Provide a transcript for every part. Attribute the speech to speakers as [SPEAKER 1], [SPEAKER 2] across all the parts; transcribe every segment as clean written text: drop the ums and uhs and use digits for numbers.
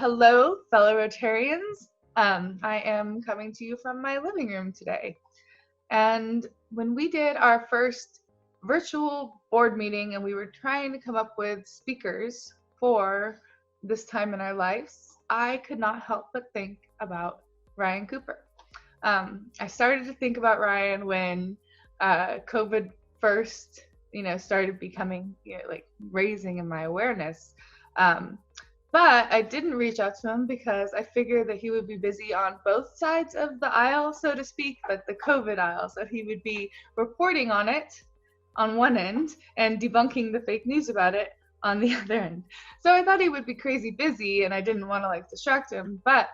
[SPEAKER 1] Hello, fellow Rotarians. I am coming to you from my living room today. And when we did our first virtual board meeting and we were trying to come up with speakers for this time in our lives, I could not help but think about Ryan Cooper. I started to think about Ryan when COVID first, started becoming, raising in my awareness. But I didn't reach out to him because I figured that he would be busy on both sides of the aisle, so to speak, but the COVID aisle. So he would be reporting on it on one end and debunking the fake news about it on the other end. So I thought he would be crazy busy and I didn't want to distract him, but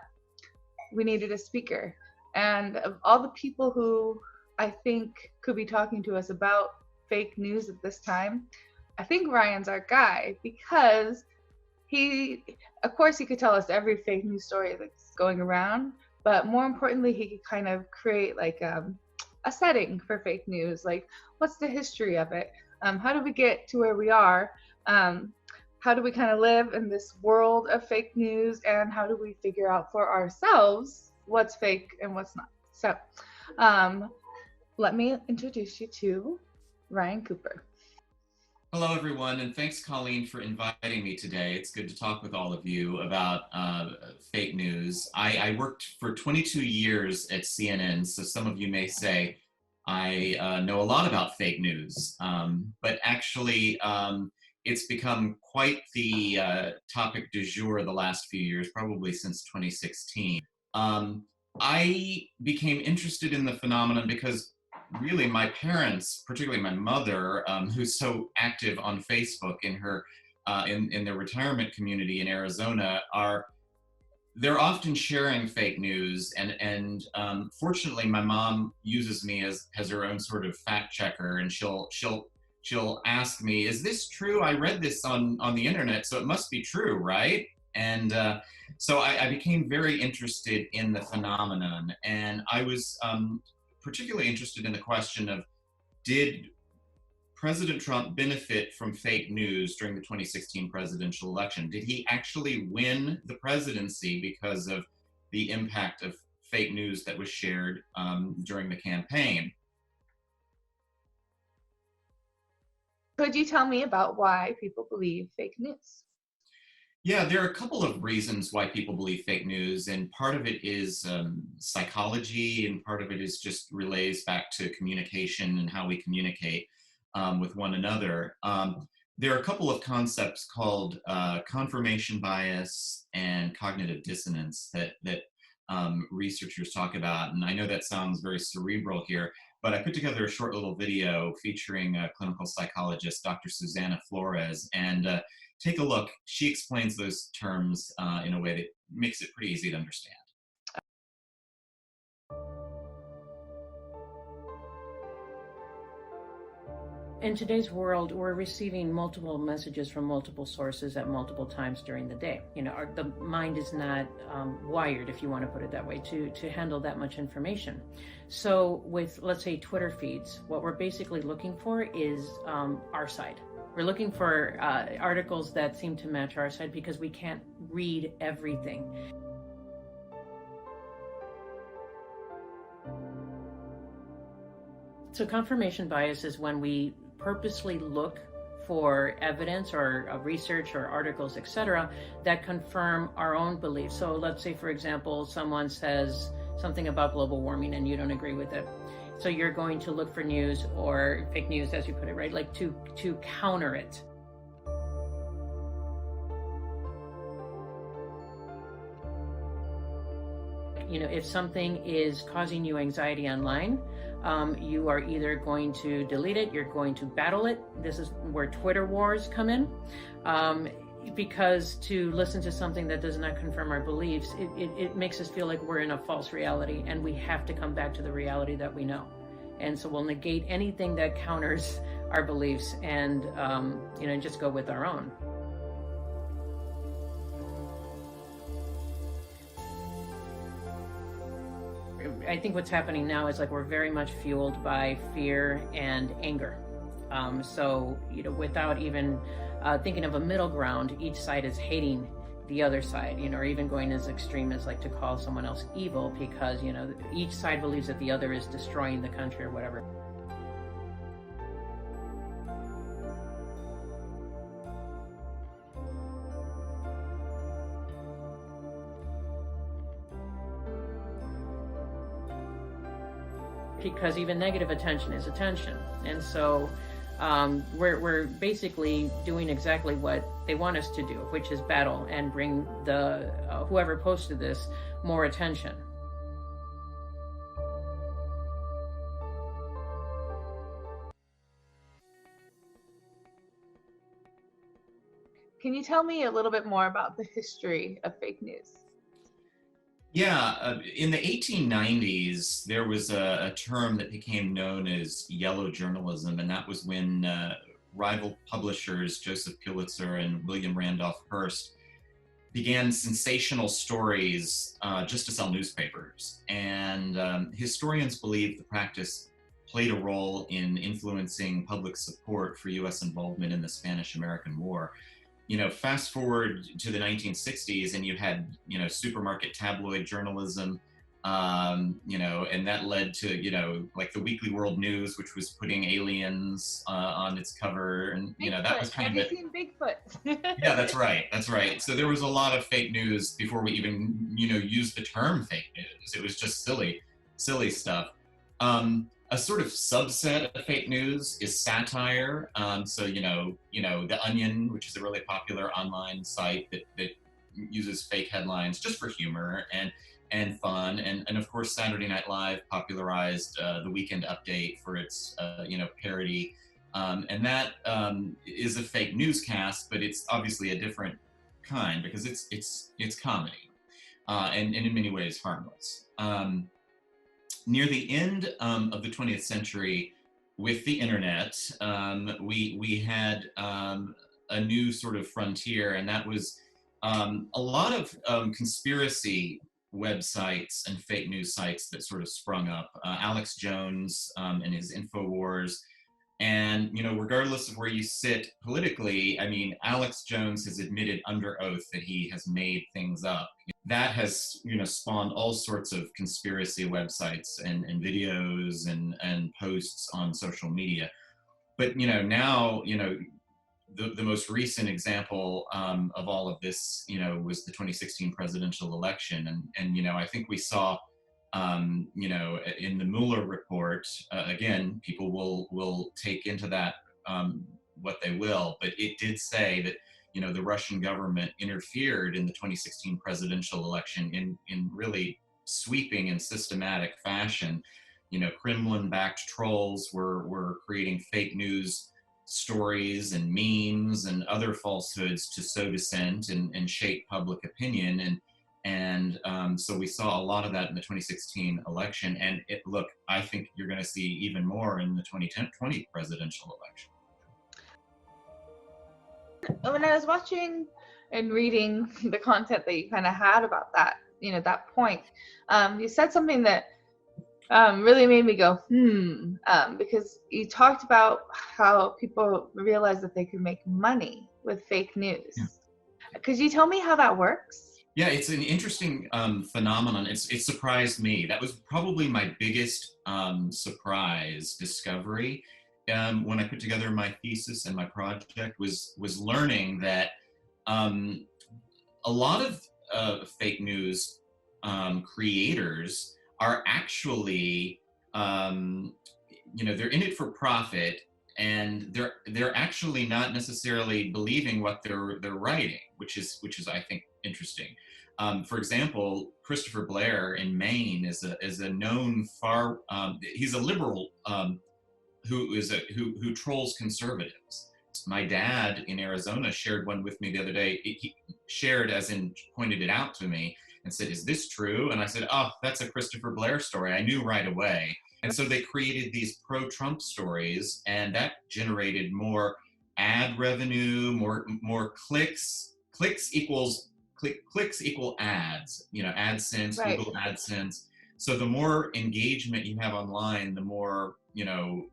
[SPEAKER 1] we needed a speaker. And of all the people who I think could be talking to us about fake news at this time, I think Ryan's our guy because of course, he could tell us every fake news story that's going around, but more importantly, he could kind of create a setting for fake news. Like, what's the history of it? How do we get to where we are? How do we kind of live in this world of fake news? And how do we figure out for ourselves what's fake and what's not? So let me introduce you to Ryan Cooper.
[SPEAKER 2] Hello, everyone, and thanks, Colleen, for inviting me today. It's good to talk with all of you about fake news. I worked for 22 years at CNN, so some of you may say I know a lot about fake news, but actually it's become quite the topic du jour the last few years, probably since 2016. I became interested in the phenomenon because really my parents, particularly my mother, who's so active on Facebook in her in their retirement community in Arizona, they're often sharing fake news, and fortunately my mom uses me as her own sort of fact checker, and she'll ask me, is this true? I read this on the internet, so it must be true, right? And so I became very interested in the phenomenon, and I was particularly interested in the question of, did President Trump benefit from fake news during the 2016 presidential election? Did he actually win the presidency because of the impact of fake news that was shared during the campaign?
[SPEAKER 1] Could you tell me about why people believe fake news?
[SPEAKER 2] Yeah, there are a couple of reasons why people believe fake news, and part of it is psychology, and part of it is just relays back to communication and how we communicate with one another. There are a couple of concepts called confirmation bias and cognitive dissonance that researchers talk about, and I know that sounds very cerebral here, but I put together a short little video featuring clinical psychologist Dr. Susanna Flores, and take a look. She explains those terms in a way that makes it pretty easy to understand.
[SPEAKER 3] In today's world, we're receiving multiple messages from multiple sources at multiple times during the day. The mind is not wired, if you want to put it that way, to handle that much information. So with, let's say, Twitter feeds, what we're basically looking for is our side. We're looking for articles that seem to match our side because we can't read everything. So confirmation bias is when we purposely look for evidence or research or articles, etc., that confirm our own beliefs. So let's say, for example, someone says something about global warming and you don't agree with it. So you're going to look for news or fake news, as you put it, right? Like to counter it. If something is causing you anxiety online, you are either going to delete it, you're going to battle it. This is where Twitter wars come in. Because to listen to something that does not confirm our beliefs, it makes us feel like we're in a false reality, and we have to come back to the reality that we know. And so we'll negate anything that counters our beliefs and just go with our own. I think what's happening now is we're very much fueled by fear and anger. So without even thinking of a middle ground, each side is hating the other side, or even going as extreme as like to call someone else evil because, each side believes that the other is destroying the country or whatever. Because even negative attention is attention. And so we're basically doing exactly what they want us to do, which is battle and bring the whoever posted this more attention.
[SPEAKER 1] Can you tell me a little bit more about the history of fake news?
[SPEAKER 2] Yeah, in the 1890s, there was a term that became known as yellow journalism, and that was when rival publishers Joseph Pulitzer and William Randolph Hearst began sensational stories just to sell newspapers. And historians believe the practice played a role in influencing public support for U.S. involvement in the Spanish-American War. Fast forward to the 1960s and you had, supermarket tabloid journalism, and that led to, like the Weekly World News, which was putting aliens on its cover. And,
[SPEAKER 1] Bigfoot.
[SPEAKER 2] that was kind of it.
[SPEAKER 1] Bigfoot.
[SPEAKER 2] Yeah, that's right. That's right. So there was a lot of fake news before we even, used the term fake news. It was just silly stuff. A sort of subset of fake news is satire. So, The Onion, which is a really popular online site that uses fake headlines just for humor and fun. And of course, Saturday Night Live popularized the Weekend Update for its, parody. And that is a fake newscast, but it's obviously a different kind because it's comedy and in many ways harmless. Near the end of the 20th century, with the internet, we had a new sort of frontier, and that was a lot of conspiracy websites and fake news sites that sort of sprung up. Alex Jones and his InfoWars. And, regardless of where you sit politically, Alex Jones has admitted under oath that he has made things up. That has, spawned all sorts of conspiracy websites and videos and posts on social media. But, now, the most recent example of all of this, was the 2016 presidential election. And I think we saw, in the Mueller report, again, people will take into that what they will, but it did say that, the Russian government interfered in the 2016 presidential election in really sweeping and systematic fashion. Kremlin-backed trolls were creating fake news stories and memes and other falsehoods to sow dissent and shape public opinion. And so we saw a lot of that in the 2016 election. And look, I think you're going to see even more in the 2020 presidential election.
[SPEAKER 1] When I was watching and reading the content that you kind of had about that, that point, you said something that really made me go, because you talked about how people realized that they could make money with fake news. Yeah. Could you tell me how that works?
[SPEAKER 2] Yeah, it's an interesting phenomenon. It surprised me. That was probably my biggest surprise discovery when I put together my thesis and my project was learning that a lot of fake news creators are actually, they're in it for profit, and they're actually not necessarily believing what they're writing, which is I think interesting. For example, Christopher Blair in Maine is a known he's a liberal who trolls conservatives. My dad in Arizona shared one with me the other day. He shared, as in pointed it out to me and said, "Is this true?" And I said, "Oh, that's a Christopher Blair story." I knew right away. And so they created these pro-Trump stories, and that generated more ad revenue, more clicks. Clicks equal ads. AdSense, right. Google AdSense. So the more engagement you have online, the more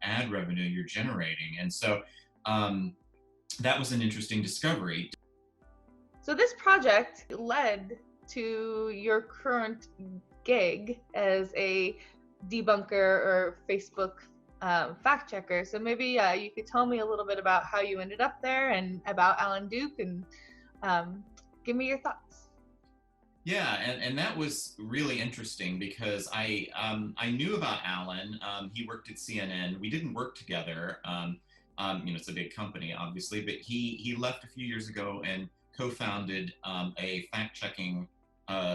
[SPEAKER 2] ad revenue you're generating. And so that was an interesting discovery.
[SPEAKER 1] So this project led to your current gig as a debunker or Facebook fact checker. So maybe you could tell me a little bit about how you ended up there and about Alan Duke, and give me your thoughts.
[SPEAKER 2] Yeah, and that was really interesting because I knew about Alan. He worked at CNN. We didn't work together. It's a big company, obviously, but he left a few years ago and co-founded a fact-checking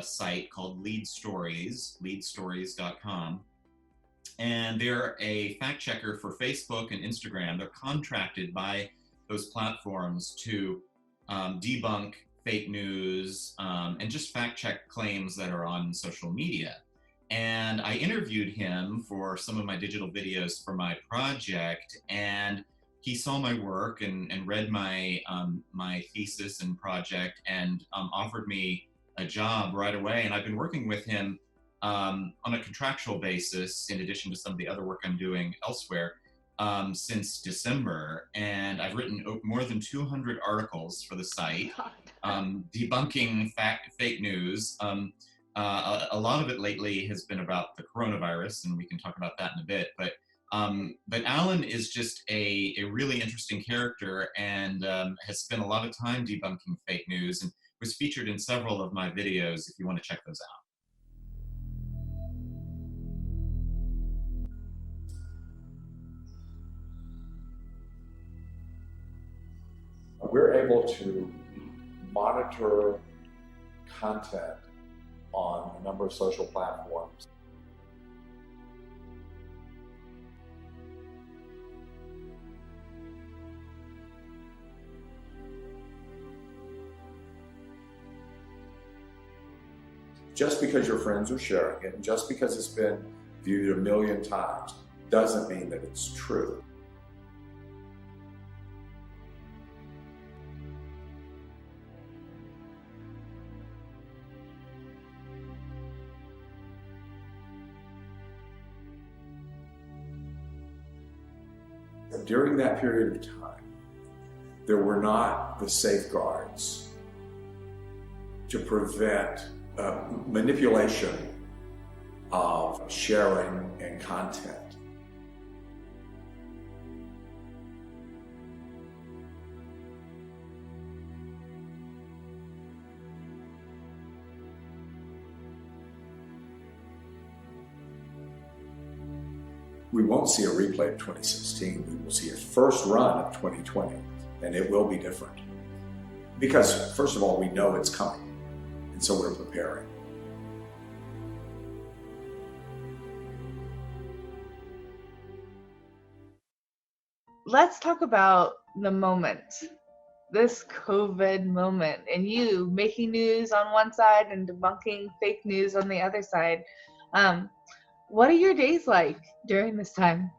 [SPEAKER 2] site called leadstories.com. And they're a fact checker for Facebook and Instagram. They're contracted by those platforms to debunk fake news and just fact check claims that are on social media. And I interviewed him for some of my digital videos for my project, and he saw my work and read my my thesis and project and offered me a job right away. And I've been working with him on a contractual basis, in addition to some of the other work I'm doing elsewhere, since December. And I've written more than 200 articles for the site, debunking fake news. A lot of it lately has been about the coronavirus, and we can talk about that in a bit. But Alan is just a really interesting character, and has spent a lot of time debunking fake news, and was featured in several of my videos if you want to check those out.
[SPEAKER 4] We're able to monitor content on a number of social platforms. Just because your friends are sharing it, and just because it's been viewed 1 million times, doesn't mean that it's true. During that period of time, there were not the safeguards to prevent manipulation of sharing and content. We won't see a replay of 2016. We will see a first run of 2020, and it will be different. Because, first of all, we know it's coming, and so we're preparing.
[SPEAKER 1] Let's talk about the moment, this COVID moment, and you making news on one side and debunking fake news on the other side. What are your days like during this time?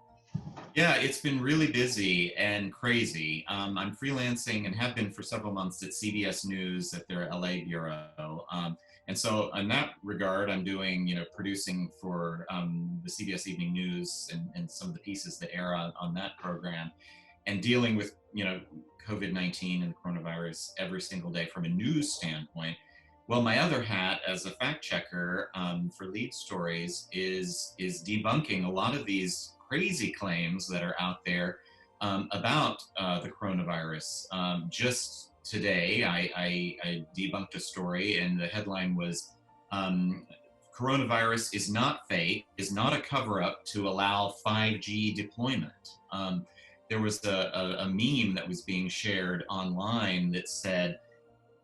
[SPEAKER 2] Yeah, it's been really busy and crazy. I'm freelancing and have been for several months at CBS News at their LA bureau. And so in that regard, I'm doing, producing for the CBS Evening News and some of the pieces that air on that program, and dealing with, COVID-19 and the coronavirus every single day from a news standpoint. Well, my other hat as a fact checker for Lead Stories is debunking a lot of these crazy claims that are out there about the coronavirus. Just today, I debunked a story, and the headline was, "Coronavirus is not fake, is not a cover-up to allow 5G deployment." There was a meme that was being shared online that said,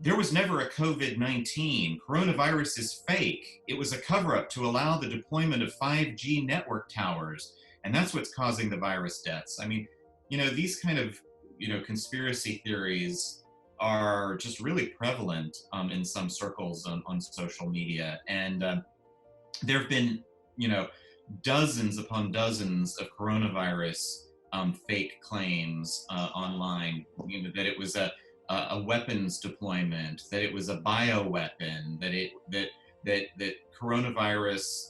[SPEAKER 2] "There was never a COVID-19. Coronavirus is fake. It was a cover-up to allow the deployment of 5G network towers. And that's what's causing the virus deaths." I mean, these kind of, conspiracy theories are just really prevalent in some circles on social media. And there have been, dozens upon dozens of coronavirus fake claims online, that it was a weapons deployment, that it was a bioweapon, that coronavirus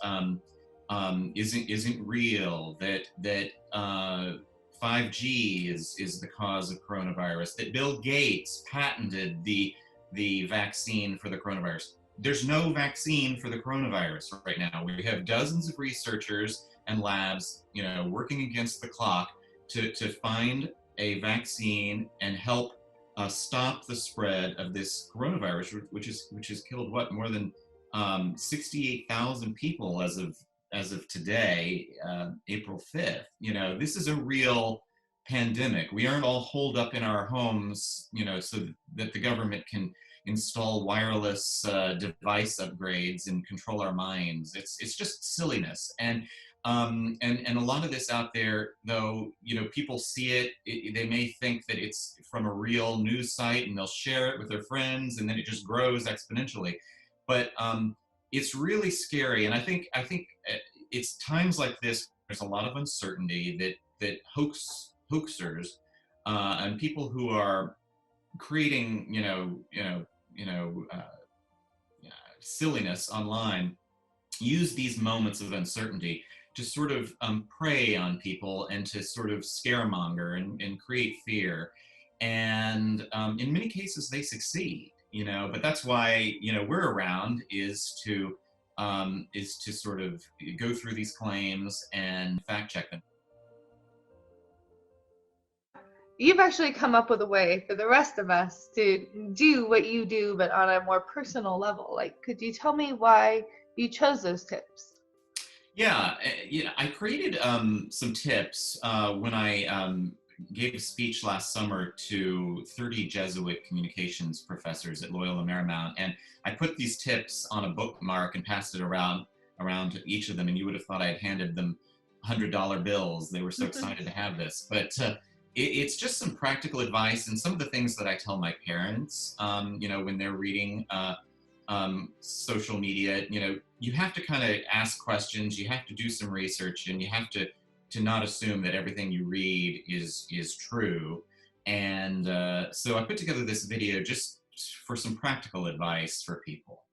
[SPEAKER 2] isn't real, that 5G is the cause of coronavirus, that Bill Gates patented the the vaccine for the coronavirus. There's no vaccine for the coronavirus right now. We have dozens of researchers and labs, working against the clock to find a vaccine and help stop the spread of this coronavirus, which has killed more than 68,000 people as of today, April 5th. This is a real pandemic. We aren't all holed up in our homes, so that the government can install wireless device upgrades and control our minds. It's just silliness. And a lot of this out there, though, people see it, they may think that it's from a real news site and they'll share it with their friends, and then it just grows exponentially. But it's really scary. And I think it's times like this, there's a lot of uncertainty that hoaxers and people who are creating, silliness online use these moments of uncertainty to sort of prey on people and to sort of scaremonger and create fear. And in many cases they succeed, but that's why, we're around is to sort of go through these claims and fact check them.
[SPEAKER 1] You've actually come up with a way for the rest of us to do what you do, but on a more personal level. Like, could you tell me why you chose those tips?
[SPEAKER 2] Yeah, I created some tips when I gave a speech last summer to 30 Jesuit communications professors at Loyola Marymount, and I put these tips on a bookmark and passed it around to each of them, and you would have thought I had handed them $100 bills. They were so excited to have this, but it's just some practical advice and some of the things that I tell my parents, when they're reading social media. You have to kind of ask questions, you have to do some research, and you have to not assume that everything you read is true. And so I put together this video just for some practical advice for people.